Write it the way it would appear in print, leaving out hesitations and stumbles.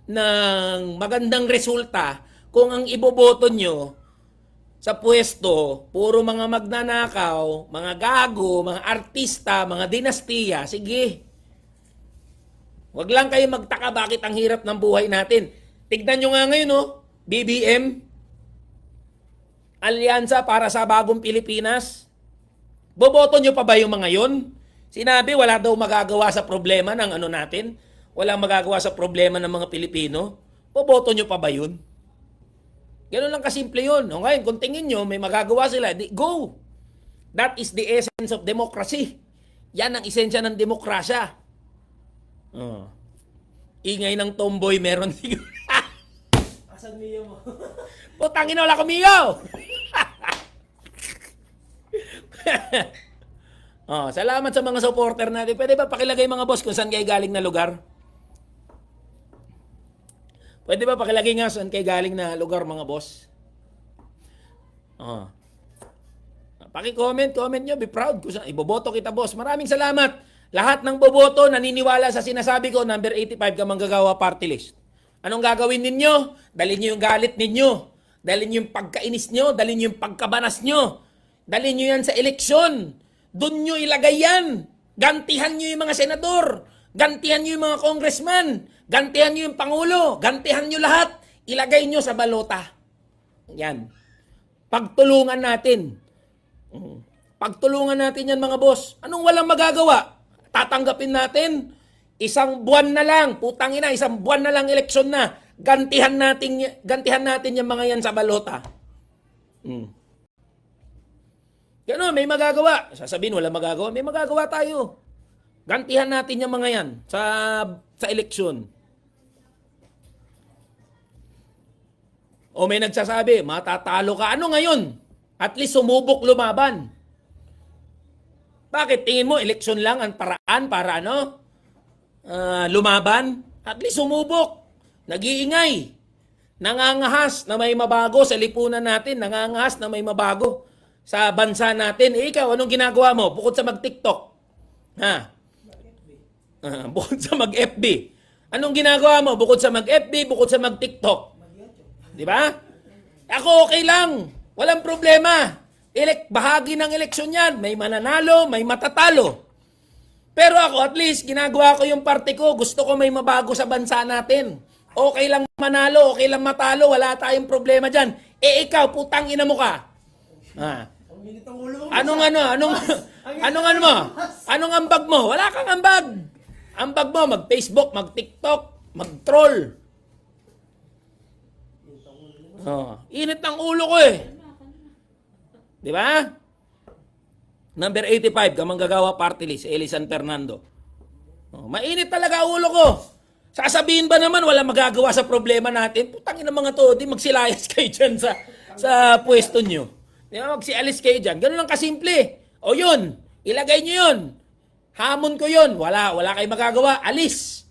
ng magandang resulta kung ang iboboto nyo sa pwesto, puro mga magnanakaw, mga gago, mga artista, mga dinastiya, sige. Huwag lang kayo magtaka bakit ang hirap ng buhay natin. Tignan nyo nga ngayon, no? BBM, Alyansa para sa Bagong Pilipinas. Boboto nyo pa ba yung mga yon? Sinabi, wala daw magagawa sa problema ng ano natin. Walang magagawa sa problema ng mga Pilipino. Boboto nyo pa ba yun? Ganun lang kasimple yun. Okay, kung tingin nyo, may magagawa sila, go! That is the essence of democracy. Yan ang esensya ng demokrasya. Ingay ng tomboy meron siguro. Asan niyo mo? Putangin na wala kumiyaw! Salamat sa mga supporter natin. Pwede ba pakilagay mga boss kung saan kayo galing na lugar? Pwede ba pakilagay nga saan kayo galing na lugar mga boss? Paki-comment nyo, be proud. Kung saan, iboboto kita boss. Maraming salamat. Lahat ng boboto naniniwala sa sinasabi ko, number 85 ka manggagawa party list. Anong gagawin ninyo? Dalhin nyo yung galit ninyo. Dalhin nyo yung pagkainis nyo. Dalhin nyo yung pagkabanas nyo. Dalhin nyo yan sa eleksyon. Doon nyo ilagay yan. Gantihan nyo yung mga senador. Gantihan nyo yung mga congressman. Gantihan nyo yung pangulo. Gantihan nyo lahat. Ilagay nyo sa balota. Yan. Pagtulungan natin. Pagtulungan natin yan mga boss. Anong walang magagawa? Tatanggapin natin. Isang buwan na lang. Putang ina, isang buwan na lang eleksyon na. Gantihan natin yung mga yan sa balota. Gano'n, may magagawa. Sasabihin, wala magagawa. May magagawa tayo. Gantihan natin yung mga yan sa eleksyon. O may nagsasabi, matatalo ka. Ano ngayon? At least sumubok lumaban. Bakit? Tingin mo, eleksyon lang ang paraan para ano? Lumaban? At least sumubok. Nag-iingay. Nangangahas na may mabago sa lipunan natin. Nangangahas na may mabago sa bansa natin. Ikaw, anong ginagawa mo? Bukod sa mag-TikTok. Bukod sa mag-FB. Anong ginagawa mo? Bukod sa mag-FB, bukod sa mag-TikTok. Di ba? Ako okay lang. Walang problema. Bahagi ng eleksyon yan. May mananalo, may matatalo. Pero ako, at least, ginagawa ko yung parte ko. Gusto ko may mabago sa bansa natin. Okay lang manalo, okay lang matalo. Wala tayong problema dyan. Ikaw, putang ina mo ka. Anong ambag mo? Wala kang ambag. Ambag mo, mag-Facebook, mag-TikTok, mag-troll. Init ng ulo ko eh. Di ba? Number 85, Kamanggagawa Party List, Eli San Fernando. Mainit talaga ulo ko. Sasabihin ba naman wala magagawa sa problema natin? Putangin ng mga to, di magsilayas kayo dyan sa pwesto nyo. Di ba? Magsialis kayo dyan. Ganun lang kasimple. O yun, ilagay nyo yun. Hamon ko yun. Wala kayong magagawa. Alis.